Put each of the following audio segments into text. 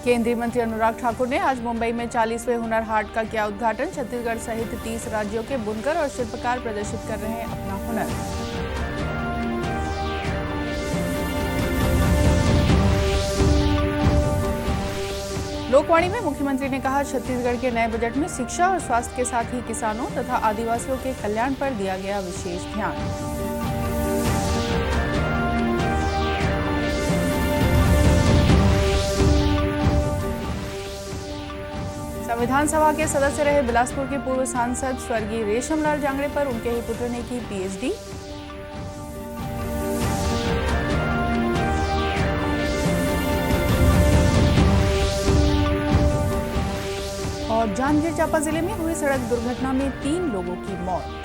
केंद्रीय मंत्री अनुराग ठाकुर ने आज मुंबई में 40वें हुनर हाट का किया उद्घाटन। छत्तीसगढ़ सहित 30 राज्यों के बुनकर और शिल्पकार प्रदर्शित कर रहे हैं अपना हुनर। लोकवाणी में मुख्यमंत्री ने कहा, छत्तीसगढ़ के नए बजट में शिक्षा और स्वास्थ्य के साथ ही किसानों तथा आदिवासियों के कल्याण पर दिया गया विशेष ध्यान। संविधान सभा के सदस्य रहे बिलासपुर के पूर्व सांसद स्वर्गीय रेशमलाल जांगड़े पर उनके ही पुत्र ने की पीएचडी। और जांजगीर चांपा जिले में हुई सड़क दुर्घटना में 3 लोगों की मौत।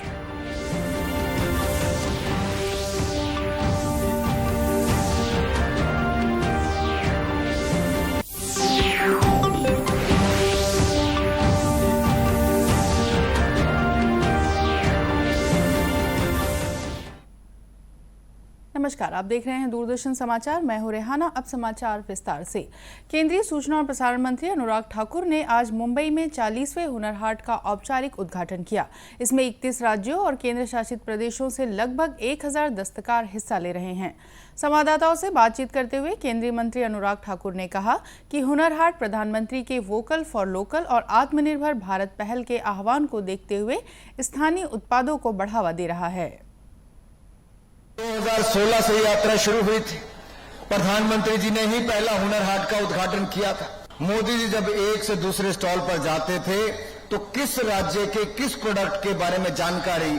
नमस्कार, आप देख रहे हैं दूरदर्शन समाचार। मैं हूं रेहाना। अब समाचार विस्तार से। केंद्रीय सूचना और प्रसारण मंत्री अनुराग ठाकुर ने आज मुंबई में 40वें हुनर हाट का औपचारिक उद्घाटन किया। इसमें 31 राज्यों और केंद्र शासित प्रदेशों से लगभग 1000 दस्तकार हिस्सा ले रहे हैं। संवाददाताओं से बातचीत करते हुए केंद्रीय मंत्री अनुराग ठाकुर ने कहा कि हुनर हाट प्रधानमंत्री के वोकल फॉर लोकल और आत्मनिर्भर भारत पहल के आह्वान को देखते हुए स्थानीय उत्पादों को बढ़ावा दे रहा है। 2016 से यात्रा शुरू हुई थी। प्रधानमंत्री जी ने ही पहला हुनर हाट का उद्घाटन किया था। मोदी जी जब एक से दूसरे स्टॉल पर जाते थे तो किस राज्य के किस प्रोडक्ट के बारे में जानकारी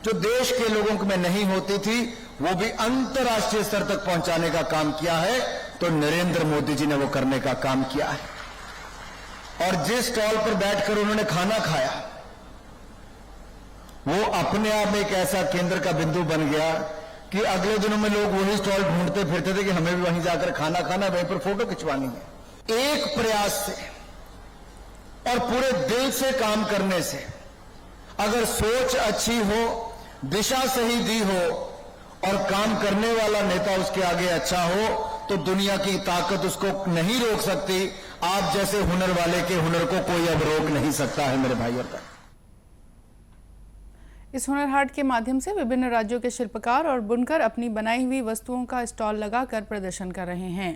जो देश के लोगों में नहीं होती थी वो भी अंतर्राष्ट्रीय स्तर तक पहुंचाने का काम किया है। तो नरेंद्र मोदी जी ने वो करने का काम किया है। और जिस स्टॉल पर बैठकर उन्होंने खाना खाया वो अपने आप में एक ऐसा केंद्र का बिंदु बन गया कि अगले दिनों में लोग वही स्टॉल ढूंढते फिरते थे कि हमें भी वहीं जाकर खाना खाना, वहीं पर फोटो खिंचवानी है। एक प्रयास से और पूरे दिल से काम करने से अगर सोच अच्छी हो, दिशा सही दी हो और काम करने वाला नेता उसके आगे अच्छा हो तो दुनिया की ताकत उसको नहीं रोक सकती। आप जैसे हुनर वाले के हुनर को कोई अब रोक नहीं सकता है मेरे भाइयों का। इस हुनर हाट के माध्यम से विभिन्न राज्यों के शिल्पकार और बुनकर अपनी बनाई हुई वस्तुओं का स्टॉल लगाकर प्रदर्शन कर रहे हैं।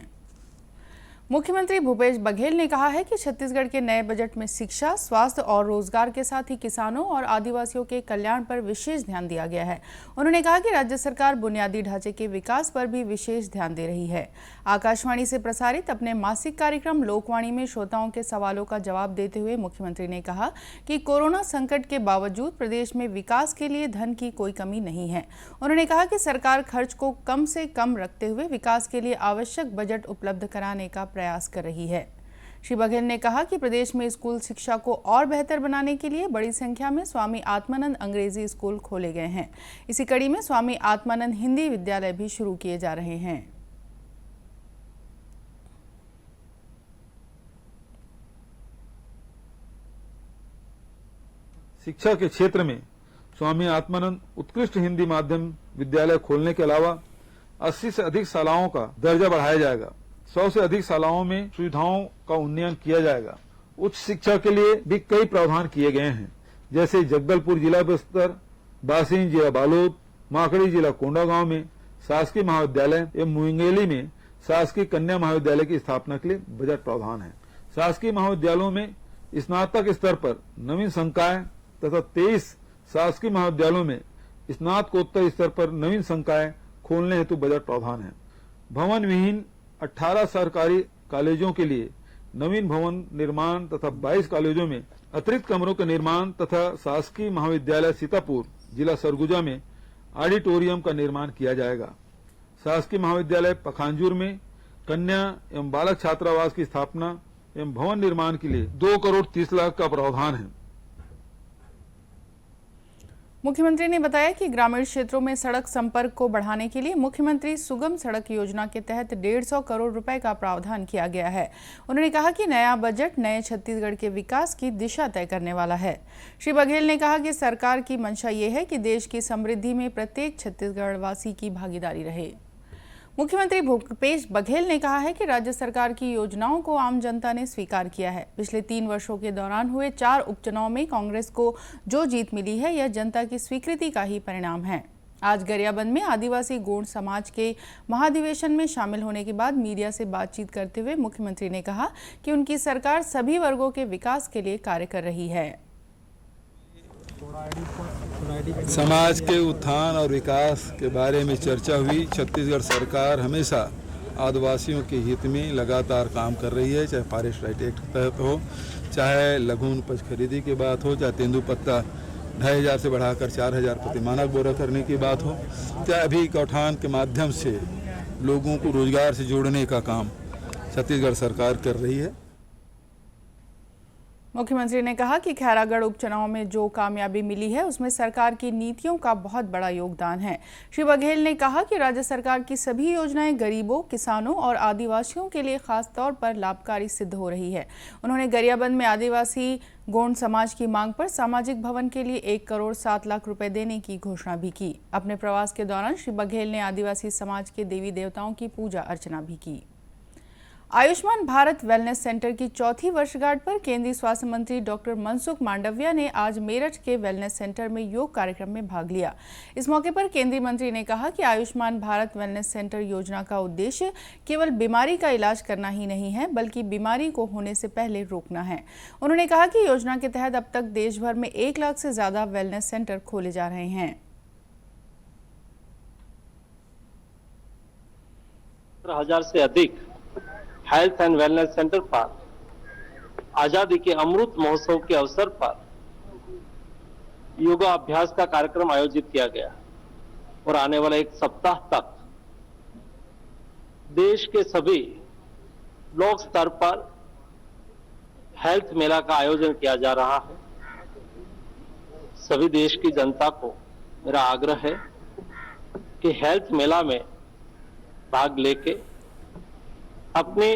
मुख्यमंत्री भूपेश बघेल ने कहा है कि छत्तीसगढ़ के नए बजट में शिक्षा, स्वास्थ्य और रोजगार के साथ ही किसानों और आदिवासियों के कल्याण पर विशेष ध्यान दिया गया है। उन्होंने कहा कि राज्य सरकार बुनियादी ढांचे के विकास पर भी विशेष ध्यान दे रही है। आकाशवाणी से प्रसारित अपने मासिक कार्यक्रम लोकवाणी में श्रोताओं के सवालों का जवाब देते हुए मुख्यमंत्री ने कहा कि कोरोना संकट के बावजूद प्रदेश में विकास के लिए धन की कोई कमी नहीं है। उन्होंने कहा कि सरकार खर्च को कम से कम रखते हुए विकास के लिए आवश्यक बजट उपलब्ध कराने का प्रयास कर रही है। श्री बघेल ने कहा कि प्रदेश में स्कूल शिक्षा को और बेहतर बनाने के लिए बड़ी संख्या में स्वामी आत्मानंद अंग्रेजी स्कूल खोले गए हैं। इसी कड़ी में स्वामी आत्मानंद हिंदी विद्यालय भी शुरू किए जा रहे हैं। शिक्षा के क्षेत्र में स्वामी आत्मानंद उत्कृष्ट हिंदी माध्यम विद्यालय खोलने के अलावा 80 से अधिक शालाओं का दर्जा बढ़ाया जाएगा। 100 से अधिक शालाओं में सुविधाओं का उन्नयन किया जाएगा। उच्च शिक्षा के लिए भी कई प्रावधान किए गए हैं, जैसे जगदलपुर जिला बस्तर, बासिंग जिला बालोद, माकड़ी जिला कोंडागांव में शासकीय महाविद्यालय एवं मुंगेली में शासकीय कन्या महाविद्यालय की स्थापना के लिए बजट प्रावधान है। शासकीय महाविद्यालयों में स्नातक स्तर पर नवीन संकाय तथा 23 शासकीय महाविद्यालयों में स्नातकोत्तर स्तर पर नवीन संकाय खोलने हेतु बजट प्रावधान है। भवन विहीन 18 सरकारी कॉलेजों के लिए नवीन भवन निर्माण तथा 22 कॉलेजों में अतिरिक्त कमरों का निर्माण तथा शासकीय महाविद्यालय सीतापुर जिला सरगुजा में ऑडिटोरियम का निर्माण किया जाएगा। शासकीय महाविद्यालय पखांजूर में कन्या एवं बालक छात्रावास की स्थापना एवं भवन निर्माण के लिए 2 करोड़ 30 लाख का प्रावधान है। मुख्यमंत्री ने बताया कि ग्रामीण क्षेत्रों में सड़क संपर्क को बढ़ाने के लिए मुख्यमंत्री सुगम सड़क योजना के तहत 150 करोड़ रुपए का प्रावधान किया गया है। उन्होंने कहा कि नया बजट नए छत्तीसगढ़ के विकास की दिशा तय करने वाला है। श्री बघेल ने कहा कि सरकार की मंशा ये है कि देश की समृद्धि में प्रत्येक छत्तीसगढ़ वासी की भागीदारी रहे। मुख्यमंत्री भूपेश बघेल ने कहा है कि राज्य सरकार की योजनाओं को आम जनता ने स्वीकार किया है। पिछले 3 वर्षों के दौरान हुए 4 उपचुनाव में कांग्रेस को जो जीत मिली है, यह जनता की स्वीकृति का ही परिणाम है। आज गरियाबंद में आदिवासी गोंड समाज के महाधिवेशन में शामिल होने के बाद मीडिया से बातचीत करते हुए मुख्यमंत्री ने कहा कि उनकी सरकार सभी वर्गों के विकास के लिए कार्य कर रही है। समाज के उत्थान और विकास के बारे में चर्चा हुई। छत्तीसगढ़ सरकार हमेशा आदिवासियों के हित में लगातार काम कर रही है, चाहे फॉरेस्ट राइट एक्ट के तहत हो, चाहे लघु उपज खरीदी की बात हो, चाहे तेंदुपत्ता 2500 से बढ़ाकर 4000 प्रति मानक बोरा करने की बात हो, चाहे अभी गौठान के माध्यम से लोगों को रोजगार से जोड़ने का काम छत्तीसगढ़ सरकार कर रही है। मुख्यमंत्री ने कहा कि खैरागढ़ उपचुनाव में जो कामयाबी मिली है उसमें सरकार की नीतियों का बहुत बड़ा योगदान है। श्री बघेल ने कहा कि राज्य सरकार की सभी योजनाएं गरीबों, किसानों और आदिवासियों के लिए खास तौर पर लाभकारी सिद्ध हो रही है। उन्होंने गरियाबंद में आदिवासी गोंड समाज की मांग पर सामाजिक भवन के लिए 1 करोड़ 7 लाख रुपए देने की घोषणा भी की। अपने प्रवास के दौरान श्री बघेल ने आदिवासी समाज के देवी देवताओं की पूजा अर्चना भी की। आयुष्मान भारत वेलनेस सेंटर की 4थी वर्षगांठ पर केंद्रीय स्वास्थ्य मंत्री डॉक्टर मनसुख मांडविया ने आज मेरठ के वेलनेस सेंटर में योग कार्यक्रम में भाग लिया। इस मौके पर केंद्रीय मंत्री ने कहा कि आयुष्मान भारत वेलनेस सेंटर योजना का उद्देश्य केवल बीमारी का इलाज करना ही नहीं है, बल्कि बीमारी को होने से पहले रोकना है। उन्होंने कहा कि योजना के तहत अब तक देश भर में 1 लाख से ज्यादा वेलनेस सेंटर खोले जा रहे हैं। 17,000 से अधिक हेल्थ एंड वेलनेस सेंटर पर आजादी के अमृत महोत्सव के अवसर पर योगा अभ्यास का कार्यक्रम आयोजित किया गया और आने वाला 1 सप्ताह तक देश के सभी ब्लॉक स्तर पर हेल्थ मेला का आयोजन किया जा रहा है। सभी देश की जनता को मेरा आग्रह है कि हेल्थ मेला में भाग लेके अपने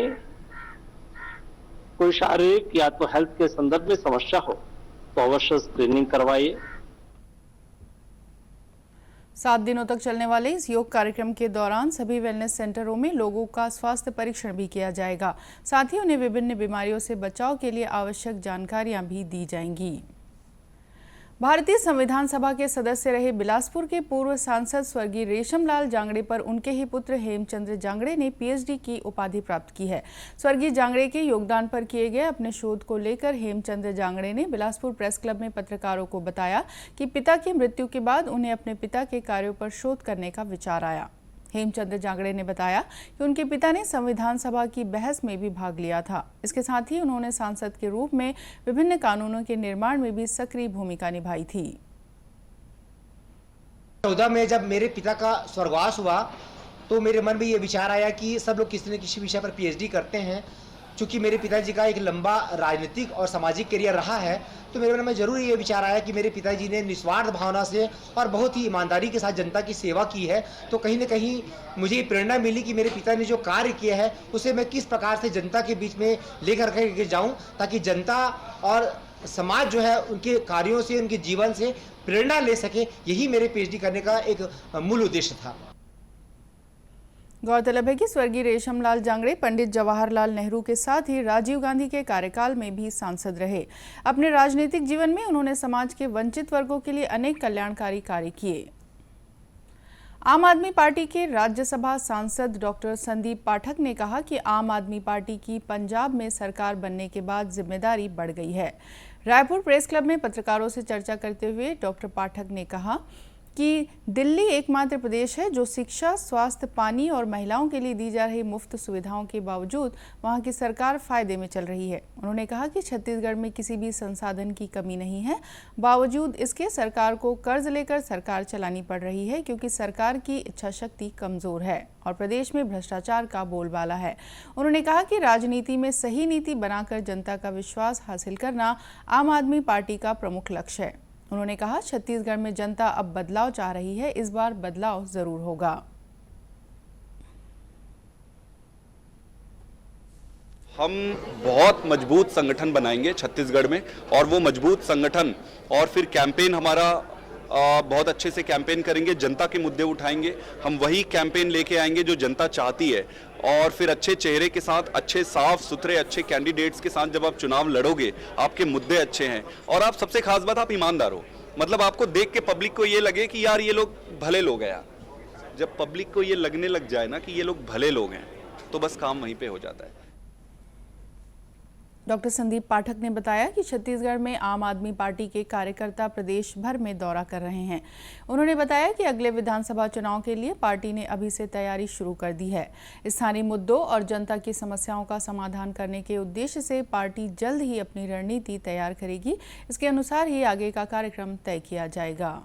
कोई शारीरिक या तो हेल्थ के संदर्भ में समस्या हो तो अवश्य स्क्रीनिंग करवाइए। 7 दिनों तक चलने वाले इस योग कार्यक्रम के दौरान सभी वेलनेस सेंटरों में लोगों का स्वास्थ्य परीक्षण भी किया जाएगा। साथ ही उन्हें विभिन्न बीमारियों से बचाव के लिए आवश्यक जानकारियां भी दी जाएंगी। भारतीय संविधान सभा के सदस्य रहे बिलासपुर के पूर्व सांसद स्वर्गीय रेशमलाल जांगड़े पर उनके ही पुत्र हेमचंद्र जांगड़े ने पीएचडी की उपाधि प्राप्त की है। स्वर्गीय जांगड़े के योगदान पर किए गए अपने शोध को लेकर हेमचंद्र जांगड़े ने बिलासपुर प्रेस क्लब में पत्रकारों को बताया कि पिता की मृत्यु के बाद उन्हें अपने पिता के कार्यों पर शोध करने का विचार आया। हेमचंद्र जांगड़े ने बताया कि उनके पिता ने संविधान सभा की बहस में भी भाग लिया था। इसके साथ ही उन्होंने सांसद के रूप में विभिन्न कानूनों के निर्माण में भी सक्रिय भूमिका निभाई थी। 2014 में जब मेरे पिता का स्वर्गवास हुआ तो मेरे मन में ये विचार आया कि सब लोग किसी न किसी विषय पर पीएचडी करते हैं। चूंकि मेरे पिताजी का एक लंबा राजनीतिक और सामाजिक करियर रहा है, तो मेरे मन में जरूर ये विचार आया कि मेरे पिताजी ने निस्वार्थ भावना से और बहुत ही ईमानदारी के साथ जनता की सेवा की है, तो कहीं न कहीं मुझे ये प्रेरणा मिली कि मेरे पिता ने जो कार्य किया है उसे मैं किस प्रकार से जनता के बीच में लेकर के जाऊं, ताकि जनता और समाज जो है उनके कार्यों से, उनके जीवन से प्रेरणा ले सके। यही मेरे पीएचडी करने का एक मूल उद्देश्य था। गौरतलब है कि स्वर्गीय रेशमलाल जांगड़े पंडित जवाहरलाल नेहरू के साथ ही राजीव गांधी के कार्यकाल में भी सांसद रहे। अपने राजनीतिक जीवन में उन्होंने समाज के वंचित वर्गों के लिए अनेक कल्याणकारी कार्य किए। आम आदमी पार्टी के राज्यसभा सांसद डॉक्टर संदीप पाठक ने कहा कि आम आदमी पार्टी की पंजाब में सरकार बनने के बाद जिम्मेदारी बढ़ गई है। रायपुर प्रेस क्लब में पत्रकारों से चर्चा करते हुए डॉक्टर पाठक ने कहा कि दिल्ली एकमात्र प्रदेश है जो शिक्षा, स्वास्थ्य, पानी और महिलाओं के लिए दी जा रही मुफ्त सुविधाओं के बावजूद वहां की सरकार फायदे में चल रही है। उन्होंने कहा कि छत्तीसगढ़ में किसी भी संसाधन की कमी नहीं है, बावजूद इसके सरकार को कर्ज लेकर सरकार चलानी पड़ रही है, क्योंकि सरकार की इच्छा शक्ति कमजोर है और प्रदेश में भ्रष्टाचार का बोलबाला है। उन्होंने कहा कि राजनीति में सही नीति बनाकर जनता का विश्वास हासिल करना आम आदमी पार्टी का प्रमुख लक्ष्य है। उन्होंने कहा छत्तीसगढ़ में जनता अब बदलाव चाह रही है, इस बार बदलाव जरूर होगा। हम बहुत मजबूत संगठन बनाएंगे छत्तीसगढ़ में, और वो मजबूत संगठन और फिर कैंपेन हमारा बहुत अच्छे से कैंपेन करेंगे, जनता के मुद्दे उठाएंगे। हम वही कैंपेन लेके आएंगे जो जनता चाहती है, और फिर अच्छे चेहरे के साथ, अच्छे साफ सुथरे अच्छे कैंडिडेट्स के साथ जब आप चुनाव लड़ोगे, आपके मुद्दे अच्छे हैं और आप सबसे खास बात आप ईमानदार हो, मतलब आपको देख के पब्लिक को ये लगे कि यार ये लोग भले लोग हैं। जब पब्लिक को ये लगने लग जाए ना कि ये लोग भले लोग हैं, तो बस काम वहीं पे हो जाता है। डॉक्टर संदीप पाठक ने बताया कि छत्तीसगढ़ में आम आदमी पार्टी के कार्यकर्ता प्रदेश भर में दौरा कर रहे हैं। उन्होंने बताया कि अगले विधानसभा चुनाव के लिए पार्टी ने अभी से तैयारी शुरू कर दी है। स्थानीय मुद्दों और जनता की समस्याओं का समाधान करने के उद्देश्य से पार्टी जल्द ही अपनी रणनीति तैयार करेगी। इसके अनुसार ही आगे का कार्यक्रम तय किया जाएगा।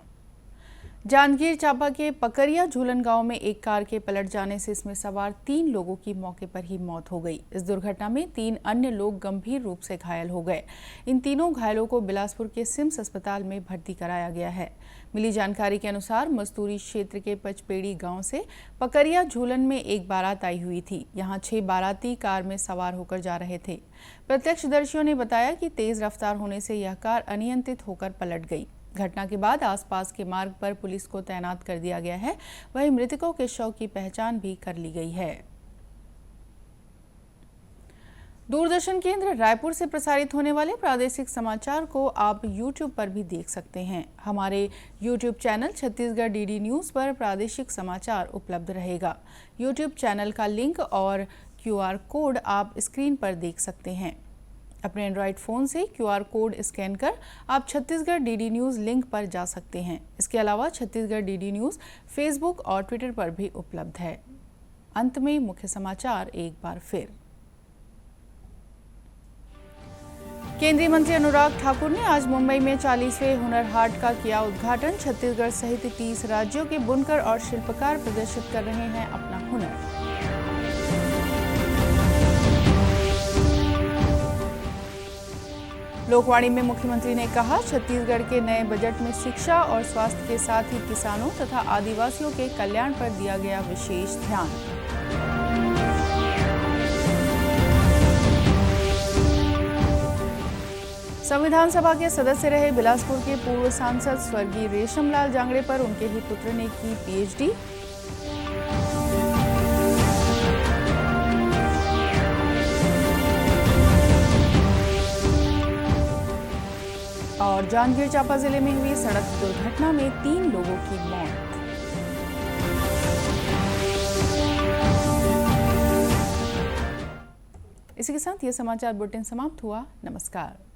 जांजगीर चांपा के पकरिया झूलन गांव में एक कार के पलट जाने से इसमें सवार 3 लोगों की मौके पर ही मौत हो गई। इस दुर्घटना में 3 अन्य लोग गंभीर रूप से घायल हो गए। इन तीनों घायलों को बिलासपुर के सिम्स अस्पताल में भर्ती कराया गया है। मिली जानकारी के अनुसार मस्तूरी क्षेत्र के पचपेड़ी गांव से पकरिया झूलन में एक बारात आई हुई थी। यहां 6 बाराती कार में सवार होकर जा रहे थे। प्रत्यक्षदर्शियों ने बताया कि तेज रफ्तार होने से यह कार अनियंत्रित होकर पलट गई। घटना के बाद आसपास के मार्ग पर पुलिस को तैनात कर दिया गया है। वहीं मृतकों के शव की पहचान भी कर ली गई है। दूरदर्शन केंद्र रायपुर से प्रसारित होने वाले प्रादेशिक समाचार को आप YouTube पर भी देख सकते हैं। हमारे YouTube channel Chhattisgarh DD news पर प्रादेशिक समाचार उपलब्ध रहेगा। YouTube चैनल का लिंक और QR कोड आप स्क्रीन पर देख सकते हैं। अपने एंड्रॉयड फ़ोन से QR कोड स्कैन कर आप छत्तीसगढ़ DD न्यूज़ लिंक पर जा सकते हैं। इसके अलावा छत्तीसगढ़ DD न्यूज़ फेसबुक और ट्विटर पर भी उपलब्ध है। अंत में मुख्य समाचार एक बार फिर। केंद्रीय मंत्री अनुराग ठाकुर ने आज मुंबई में 40वें हुनर हाट का किया उद्घाटन। छत्तीसगढ़ सहित 30 राज्यों के बुनकर और शिल्पकार प्रदर्शित कर रहे हैं अपना हुनर। लोकवाणी में मुख्यमंत्री ने कहा, छत्तीसगढ़ के नए बजट में शिक्षा और स्वास्थ्य के साथ ही किसानों तथा आदिवासियों के कल्याण पर दिया गया विशेष ध्यान। संविधान सभा के सदस्य रहे बिलासपुर के पूर्व सांसद स्वर्गीय रेशमलाल जांगड़े पर उनके ही पुत्र ने की PhD। और जांजगीर चांपा जिले में हुई सड़क दुर्घटना में 3 लोगों की मौत। इसी के साथ ये समाचार बुलेटिन समाप्त हुआ। नमस्कार।